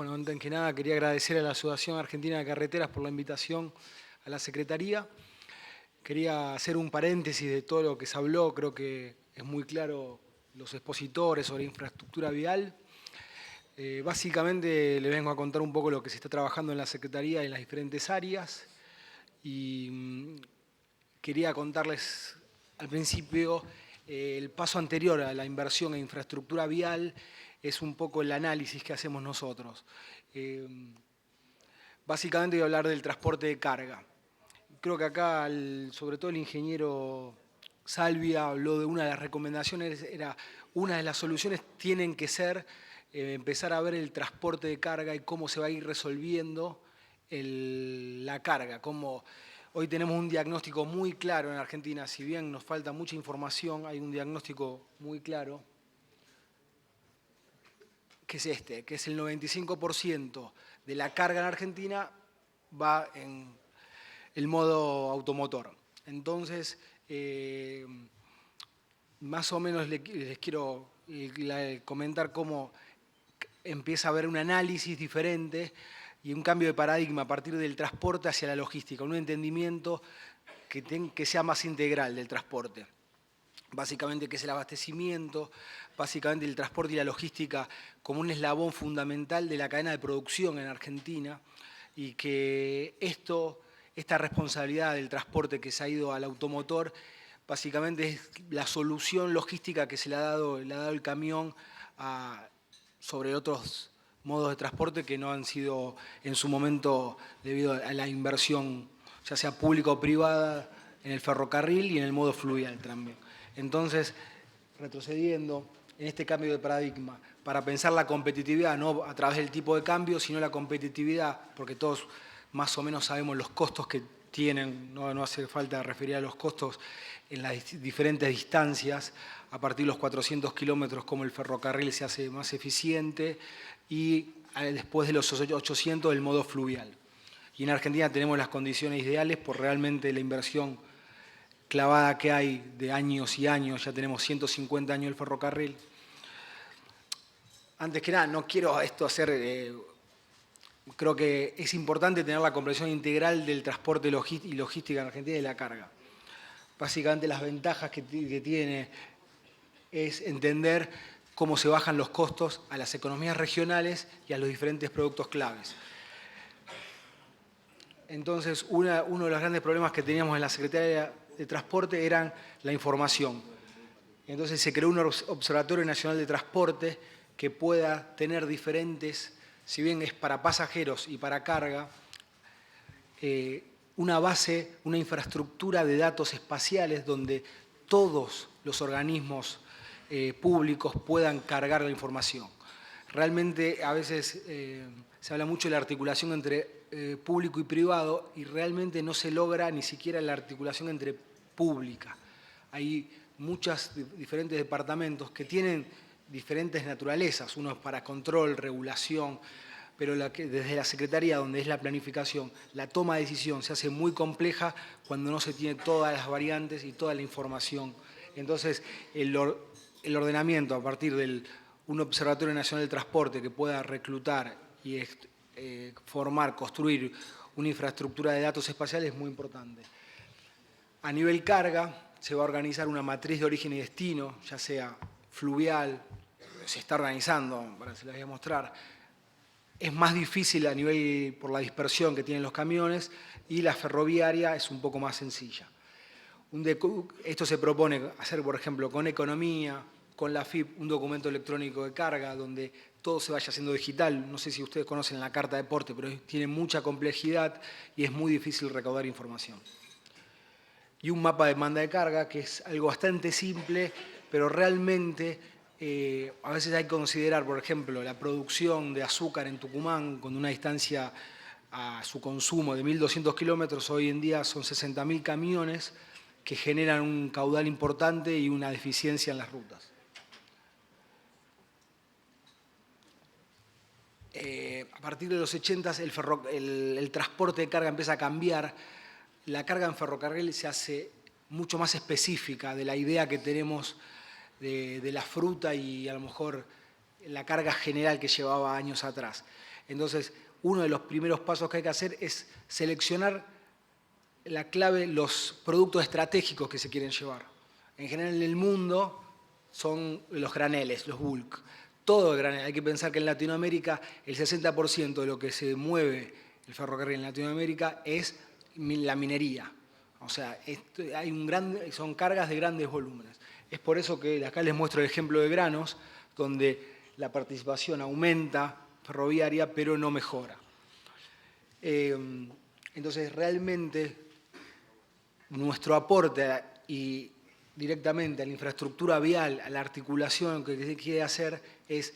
Bueno, antes que nada quería agradecer a la Asociación Argentina de Carreteras por la invitación a la Secretaría. Quería hacer un paréntesis de todo lo que se habló, creo que es muy claro los expositores sobre infraestructura vial. Básicamente les vengo a contar un poco lo que se está trabajando en la Secretaría en las diferentes áreas y quería contarles al principio el paso anterior a la inversión en infraestructura vial es un poco el análisis que hacemos nosotros. Básicamente voy a hablar del transporte de carga. Creo que acá, sobre todo el ingeniero Salvia habló de una de las recomendaciones, era una de las soluciones tienen que ser empezar a ver el transporte de carga y cómo se va a ir resolviendo la carga. Hoy tenemos un diagnóstico muy claro en Argentina, si bien nos falta mucha información, hay un diagnóstico muy claro, que es este, que es el 95% de la carga en Argentina va en el modo automotor. Entonces, más o menos les quiero comentar cómo empieza a haber un análisis diferente y un cambio de paradigma a partir del transporte hacia la logística, un entendimiento que sea más integral del transporte. Básicamente que es el abastecimiento, básicamente el transporte y la logística como un eslabón fundamental de la cadena de producción en Argentina y que esta responsabilidad del transporte que se ha ido al automotor básicamente es la solución logística que se le ha dado el camión sobre otros modos de transporte que no han sido en su momento debido a la inversión, ya sea pública o privada, en el ferrocarril y en el modo fluvial también. Entonces, retrocediendo en este cambio de paradigma, para pensar la competitividad, no a través del tipo de cambio, sino la competitividad, porque todos más o menos sabemos los costos que tienen, no hace falta referir a los costos en las diferentes distancias, a partir de los 400 kilómetros como el ferrocarril se hace más eficiente y después de los 800 el modo fluvial. Y en Argentina tenemos las condiciones ideales por realmente la inversión clavada que hay de años y años, ya tenemos 150 años el ferrocarril. Antes que nada, no quiero esto hacer, creo que es importante tener la comprensión integral del transporte y logística en Argentina y la carga. Básicamente las ventajas que tiene es entender cómo se bajan los costos a las economías regionales y a los diferentes productos claves. Entonces, uno de los grandes problemas que teníamos en la Secretaría de Transporte era la información. Entonces se creó un Observatorio Nacional de Transporte que pueda tener diferentes, si bien es para pasajeros y para carga, una base, una infraestructura de datos espaciales donde todos los organismos públicos puedan cargar la información. Realmente a veces se habla mucho de la articulación entre público y privado y realmente no se logra ni siquiera la articulación entre pública. Hay muchos diferentes departamentos que tienen diferentes naturalezas, unos para control, regulación, pero desde la Secretaría, donde es la planificación, la toma de decisión se hace muy compleja cuando no se tiene todas las variantes y toda la información. Entonces, el ordenamiento a partir de un Observatorio Nacional del Transporte que pueda reclutar y formar, construir una infraestructura de datos espaciales es muy importante. A nivel carga, se va a organizar una matriz de origen y destino, ya sea fluvial, se está organizando, para se las voy a mostrar. Es más difícil a nivel por la dispersión que tienen los camiones y la ferroviaria es un poco más sencilla. Esto se propone hacer, por ejemplo, con economía, con la FIP, un documento electrónico de carga donde todo se vaya haciendo digital. No sé si ustedes conocen la carta de porte, pero tiene mucha complejidad y es muy difícil recaudar información. Y un mapa de demanda de carga, que es algo bastante simple, pero realmente a veces hay que considerar, por ejemplo, la producción de azúcar en Tucumán con una distancia a su consumo de 1.200 kilómetros, hoy en día son 60.000 camiones que generan un caudal importante y una deficiencia en las rutas. A partir de los 80 el transporte de carga empieza a cambiar. La carga en ferrocarril se hace mucho más específica de la idea que tenemos de la fruta y a lo mejor la carga general que llevaba años atrás. Entonces, uno de los primeros pasos que hay que hacer es seleccionar la clave, los productos estratégicos que se quieren llevar. En general en el mundo son los graneles, los bulk. Todo el granel. Hay que pensar que en Latinoamérica el 60% de lo que se mueve el ferrocarril en Latinoamérica es la minería. O sea, son cargas de grandes volúmenes. Es por eso que acá les muestro el ejemplo de granos, donde la participación aumenta ferroviaria, pero no mejora. Entonces, realmente, nuestro aporte y directamente a la infraestructura vial, a la articulación que se quiere hacer es,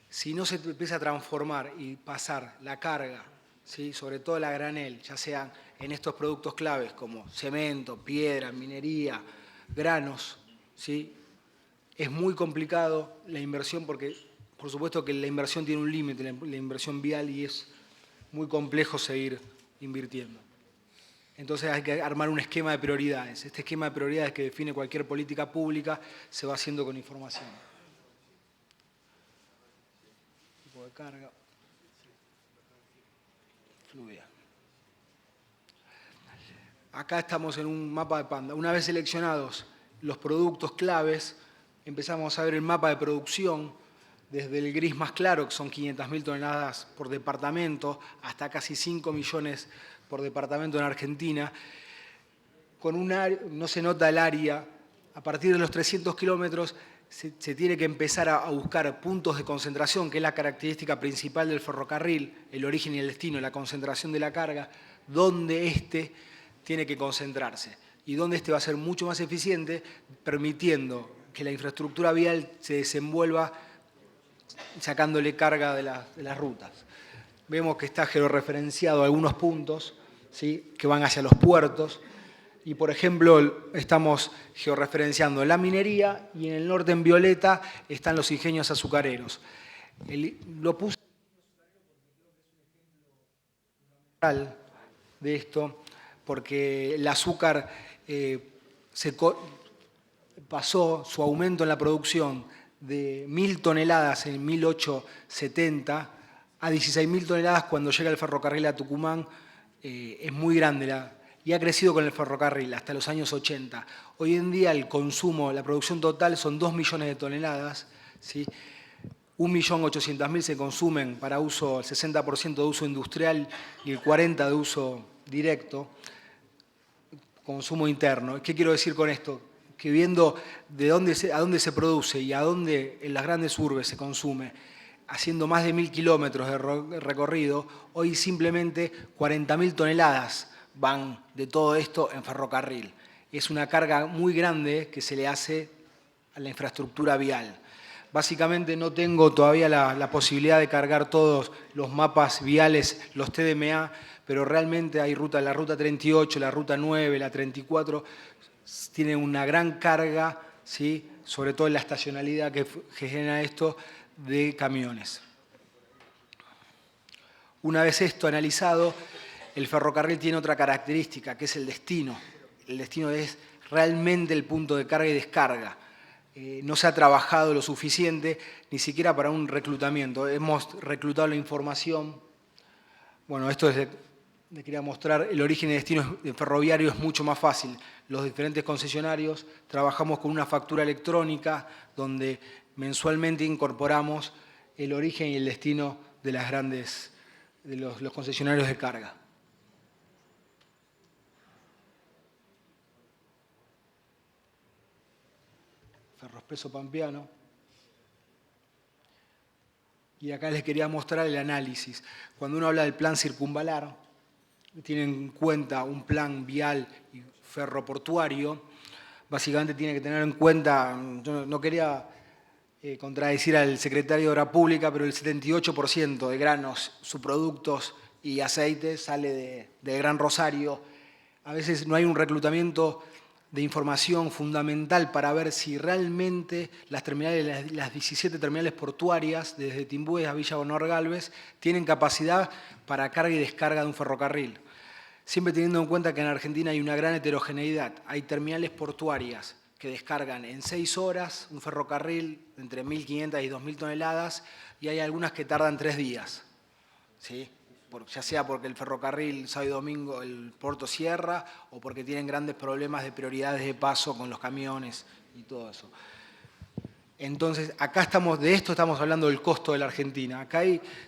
si no se empieza a transformar y pasar la carga, ¿sí?, sobre todo la granel, ya sean en estos productos claves como cemento, piedra, minería, granos, ¿sí?, es muy complicado la inversión porque, por supuesto que la inversión tiene un límite, la inversión vial, y es muy complejo seguir invirtiendo. Entonces hay que armar un esquema de prioridades. Este esquema de prioridades que define cualquier política pública se va haciendo con información. Tipo de carga. Fluvial. Acá estamos en un mapa de Panda. Una vez seleccionados los productos claves, empezamos a ver el mapa de producción, desde el gris más claro, que son 500.000 toneladas por departamento, hasta casi 5 millones por departamento en Argentina. No se nota el área. A partir de los 300 kilómetros se tiene que empezar a buscar puntos de concentración, que es la característica principal del ferrocarril, el origen y el destino, la concentración de la carga, donde éste tiene que concentrarse y donde éste va a ser mucho más eficiente, permitiendo que la infraestructura vial se desenvuelva sacándole carga de las rutas. Vemos que está georreferenciado algunos puntos, ¿sí?, que van hacia los puertos. Y, por ejemplo, estamos georreferenciando la minería y en el norte, en violeta, están los ingenios azucareros. Lo puse de esto porque el azúcar pasó su aumento en la producción de 1.000 toneladas en 1870 a 16.000 toneladas cuando llega el ferrocarril a Tucumán. Es muy grande y ha crecido con el ferrocarril hasta los años 80. Hoy en día el consumo, la producción total son 2 millones de toneladas, ¿sí? 1.800.000 se consumen para uso, el 60% de uso industrial y el 40% de uso directo, consumo interno. ¿Qué quiero decir con esto? Que viendo a dónde se produce y a dónde en las grandes urbes se consume, haciendo más de 1.000 kilómetros de recorrido, hoy simplemente 40.000 toneladas van de todo esto en ferrocarril. Es una carga muy grande que se le hace a la infraestructura vial. Básicamente no tengo todavía la posibilidad de cargar todos los mapas viales, los TDMA, pero realmente hay la ruta 38, la ruta 9, la 34, tienen una gran carga, ¿sí?, sobre todo en la estacionalidad que genera esto, de camiones. Una vez esto analizado, el ferrocarril tiene otra característica, que es el destino. El destino es realmente el punto de carga y descarga. No se ha trabajado lo suficiente, ni siquiera para un reclutamiento. Hemos reclutado la información. Bueno, esto le quería mostrar, el origen y destino ferroviario es mucho más fácil. Los diferentes concesionarios trabajamos con una factura electrónica donde mensualmente incorporamos el origen y el destino de los concesionarios de carga. Ferroexpreso Pampeano. Y acá les quería mostrar el análisis. Cuando uno habla del plan circunvalar, tiene en cuenta un plan vial y ferroportuario, básicamente tiene que tener en cuenta, yo no quería contradecir al secretario de Obra Pública, pero el 78% de granos, subproductos y aceites sale del Gran Rosario. A veces no hay un reclutamiento de información fundamental para ver si realmente las 17 terminales portuarias, desde Timbúes a Villa Bonor Galvez, tienen capacidad para carga y descarga de un ferrocarril. Siempre teniendo en cuenta que en Argentina hay una gran heterogeneidad. Hay terminales portuarias que descargan en 6 horas un ferrocarril entre 1.500 y 2.000 toneladas y hay algunas que tardan 3 días. ¿sí? Ya sea porque el ferrocarril sábado y domingo, el puerto cierra, o porque tienen grandes problemas de prioridades de paso con los camiones y todo eso. Entonces, acá de esto estamos hablando del costo de la Argentina.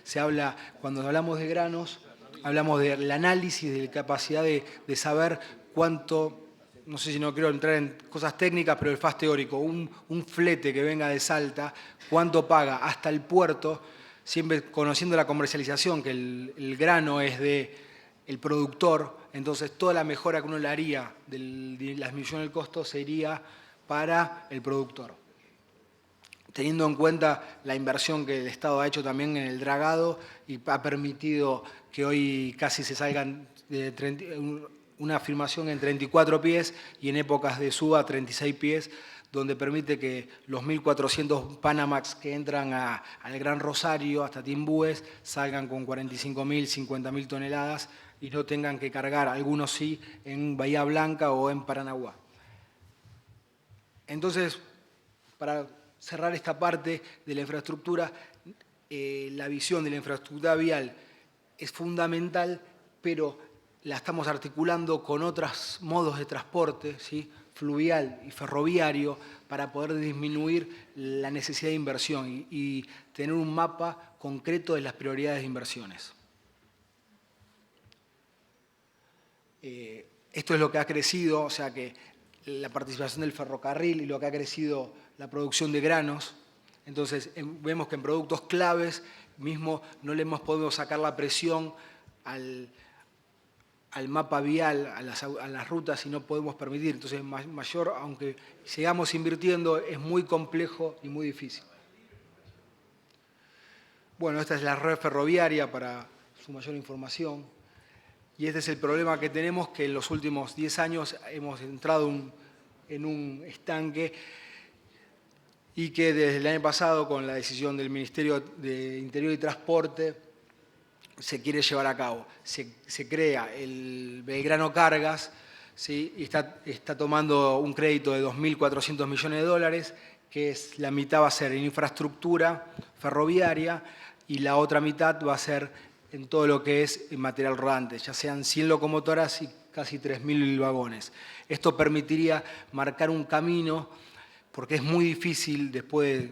Se habla, cuando hablamos de granos, hablamos del análisis, de la capacidad de saber cuánto, no sé si no quiero entrar en cosas técnicas, pero el fast teórico, un flete que venga de Salta, cuánto paga hasta el puerto, siempre conociendo la comercialización, que el grano es del productor, entonces toda la mejora que uno le haría de la disminución del costo sería para el productor. Teniendo en cuenta la inversión que el Estado ha hecho también en el dragado y ha permitido que hoy casi se salgan una afirmación en 34 pies y en épocas de suba 36 pies, donde permite que los 1.400 Panamax que entran al Gran Rosario hasta Timbúes salgan con 45.000, 50.000 toneladas y no tengan que cargar, algunos sí, en Bahía Blanca o en Paranaguá. Entonces, para cerrar esta parte de la infraestructura, la visión de la infraestructura vial es fundamental, pero la estamos articulando con otros modos de transporte, ¿sí? Fluvial y ferroviario, para poder disminuir la necesidad de inversión y tener un mapa concreto de las prioridades de inversiones. Esto es lo que ha crecido, o sea que la participación del ferrocarril y lo que ha crecido la producción de granos. Entonces, vemos que en productos claves mismo no le hemos podido sacar la presión al mapa vial, a las rutas, y no podemos permitir. Entonces, mayor, aunque sigamos invirtiendo, es muy complejo y muy difícil. Bueno, esta es la red ferroviaria para su mayor información. Y este es el problema que tenemos, que en los últimos 10 años hemos entrado en un estanque y que desde el año pasado, con la decisión del Ministerio de Interior y Transporte, se quiere llevar a cabo. Se crea el Belgrano Cargas, ¿sí? Y está tomando un crédito de 2.400 millones de dólares, que es la mitad va a ser en infraestructura ferroviaria y la otra mitad va a ser en todo lo que es material rodante, ya sean 100 locomotoras y casi 3.000 vagones. Esto permitiría marcar un camino, porque es muy difícil después,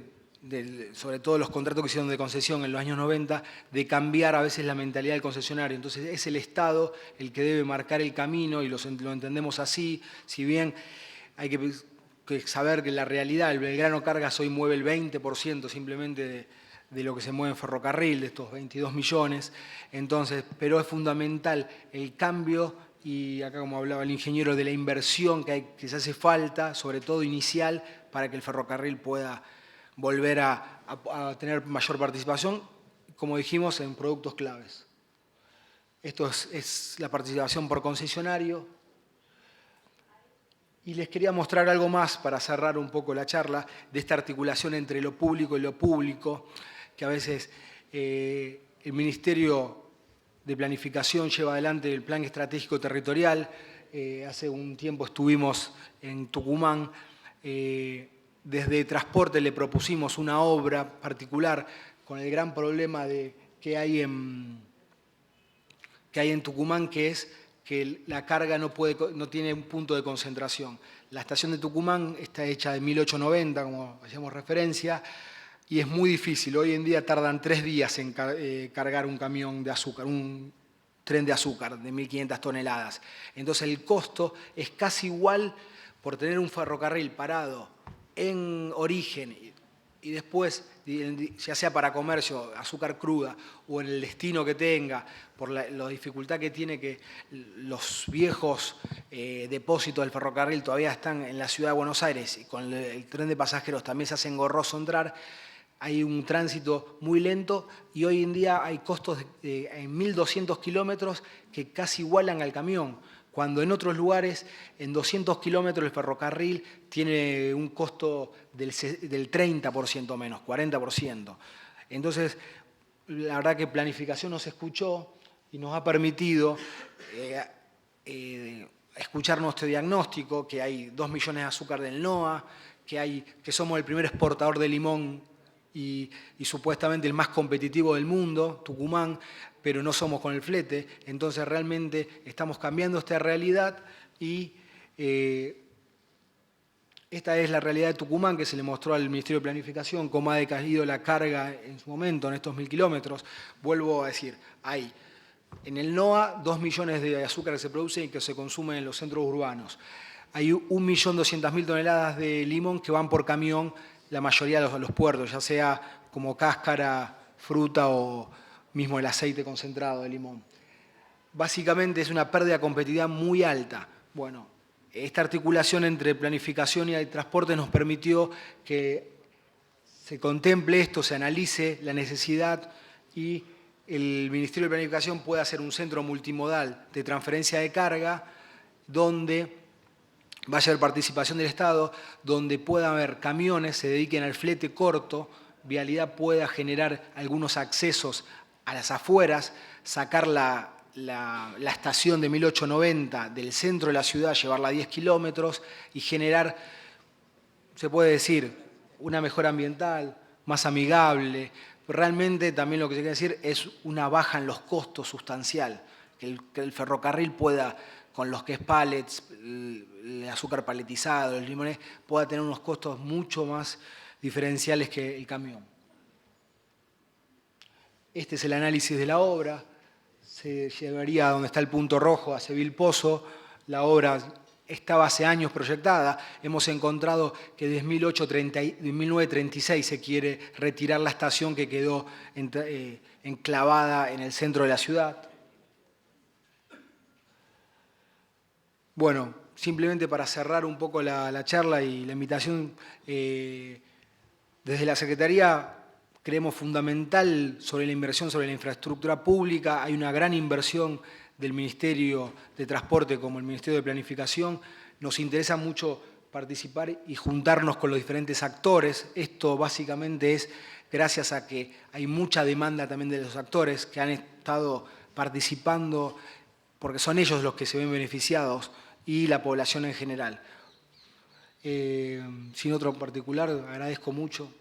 sobre todo los contratos que hicieron de concesión en los años 90, de cambiar a veces la mentalidad del concesionario. Entonces es el Estado el que debe marcar el camino y lo entendemos así, si bien hay que saber que la realidad, el Belgrano Cargas hoy mueve el 20% simplemente de lo que se mueve en ferrocarril, de estos 22 millones. Entonces, pero es fundamental el cambio y acá, como hablaba el ingeniero, de la inversión que se hace falta, sobre todo inicial, para que el ferrocarril pueda volver a tener mayor participación, como dijimos, en productos claves. Esto es la participación por concesionario. Y les quería mostrar algo más para cerrar un poco la charla de esta articulación entre lo público y lo público, que a veces el Ministerio de Planificación lleva adelante el Plan Estratégico Territorial. Hace un tiempo estuvimos en Tucumán. Desde Transporte le propusimos una obra particular con el gran problema que hay en Tucumán, que es que la carga no tiene un punto de concentración. La estación de Tucumán está hecha de 1890, como hacíamos referencia, y es muy difícil. Hoy en día tardan 3 días en cargar un camión de azúcar, un tren de azúcar de 1.500 toneladas. Entonces el costo es casi igual por tener un ferrocarril parado en origen y después, ya sea para comercio, azúcar cruda, o en el destino que tenga, por la dificultad que tiene que los viejos depósitos del ferrocarril todavía están en la ciudad de Buenos Aires, y con el tren de pasajeros también se hace engorroso entrar, hay un tránsito muy lento y hoy en día hay costos en 1.200 kilómetros que casi igualan al camión, cuando en otros lugares, en 200 kilómetros, el ferrocarril tiene un costo del 30% menos, 40%. Entonces, la verdad que planificación nos escuchó y nos ha permitido escuchar nuestro diagnóstico, que hay 2 millones de azúcar del NOA, que somos el primer exportador de limón y supuestamente el más competitivo del mundo, Tucumán, pero no somos con el flete. Entonces realmente estamos cambiando esta realidad y esta es la realidad de Tucumán que se le mostró al Ministerio de Planificación, cómo ha decaído la carga en su momento, en estos 1000 kilómetros. Vuelvo a decir, hay en el NOA 2 millones de azúcar que se producen y que se consumen en los centros urbanos. Hay 1.200.000 toneladas de limón que van por camión, la mayoría a los puertos, ya sea como cáscara, fruta o mismo el aceite concentrado de limón. Básicamente es una pérdida de competitividad muy alta. Bueno, esta articulación entre planificación y transporte nos permitió que se contemple esto, se analice la necesidad y el Ministerio de Planificación pueda hacer un centro multimodal de transferencia de carga donde vaya a haber participación del Estado, donde pueda haber camiones, se dediquen al flete corto, Vialidad pueda generar algunos accesos a las afueras, sacar la estación de 1890 del centro de la ciudad, llevarla a 10 kilómetros y generar, se puede decir, una mejora ambiental, más amigable. Realmente también lo que se quiere decir es una baja en los costos sustancial, que el ferrocarril pueda, con los que es pallets, el azúcar paletizado, los limones, pueda tener unos costos mucho más diferenciales que el camión. Este es el análisis de la obra. Se llevaría a donde está el punto rojo, a Seville Pozo. La obra estaba hace años proyectada. Hemos encontrado que desde 1936 se quiere retirar la estación que quedó enclavada en el centro de la ciudad. Bueno, simplemente para cerrar un poco la charla y la invitación, desde la Secretaría creemos fundamental sobre la inversión sobre la infraestructura pública. Hay una gran inversión del Ministerio de Transporte como el Ministerio de Planificación. Nos interesa mucho participar y juntarnos con los diferentes actores. Esto básicamente es gracias a que hay mucha demanda también de los actores que han estado participando, porque son ellos los que se ven beneficiados y la población en general. Sin otro en particular, agradezco mucho.